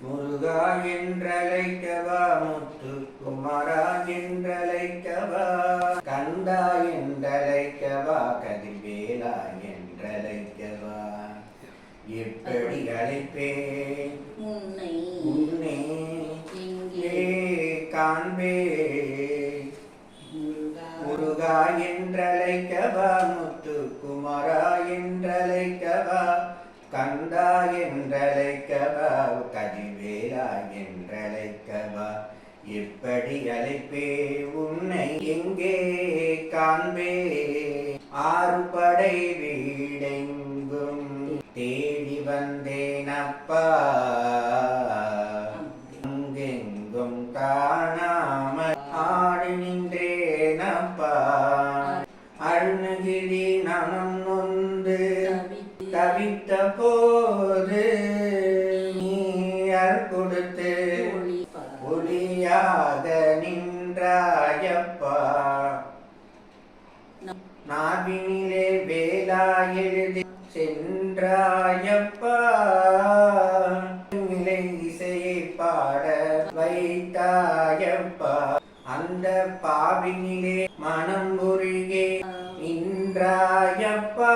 முருகா என்றழைக்கவா, முத்து குமரா என்றழைக்கவா, கந்தா என்றழைக்கவா, கதிர்வேலா என்றழைக்கவா, எப்படி அழைப்பேன் உன்னை எங்கே காண்பேன். முருகா என்றழைக்கவா, முத்து குமரா என்றழைக்கவா, கந்தா என்றழைக்கவா, கதிர்வேலா என்றழைக்கவா, எப்படி அழைப்பே உன்னை எங்கே காண்பே. ஆறு படை வீடெங்கும் தேடி வந்தேன் அப்பா, அங்கெங்கும் காணாமல் ஆடி நின்றேன் அப்பா. அருணகிரி நனம் நொந்து தவித்த போது நீர் கொடுத்து ஒளியாக நின்றாயப்பா. நாவினிலே வேலா எழுதி சென்றாயப்பா, இசையை பாட வைத்தாயப்பா. அந்த பாவினிலே மனம் உருகே நின்றாயப்பா.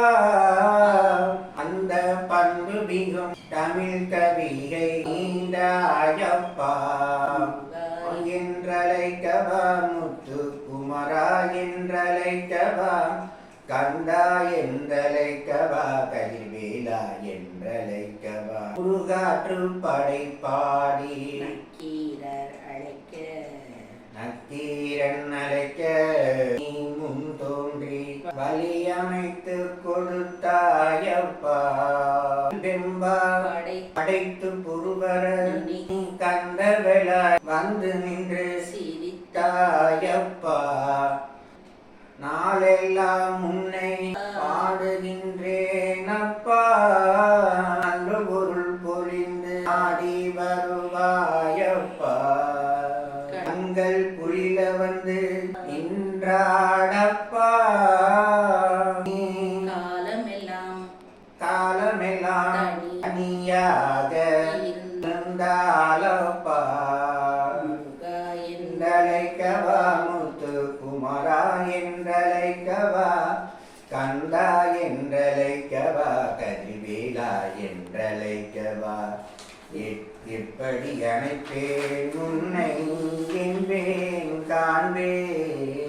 அந்த பண்பு மிகும் தமிழ் கவிகை நீண்டாயப்பா. என்றழைக்கவா, முத்து குமரா என்றழைக்கவா, கந்தா என்றழைக்கவா, கதிர்வேலா என்றழைக்கவா. முருகாற்று படை பாடி நக்கீரன் அழைக்க நீ முன் தோன்றி வழி அமைத்து கொடுத்தாயப்பா. வெம்பா படைத்து புருவர நீ கந்தவெள வந்து நின்று சிரித்தாயப்பா. நாளெல்லாம் முன்னை பாடுகின்றேன் அப்பா, நல்ல பொருள் பொழிந்து ஆடி வருவாயப்பா. கண்கள் புரில வந்து நின்றாடப்பா. காலமெல்லாம் தனியாக இருந்தாலப்பா. என்றழைக்கவா, முத்து குமரா என்றழைக்கவா, கந்தா என்றழைக்கவா, கதிர்வேலா என்றழைக்கவா, எப்படி அழைப்பேன் உன்னை என்பேன் காண்பேன்.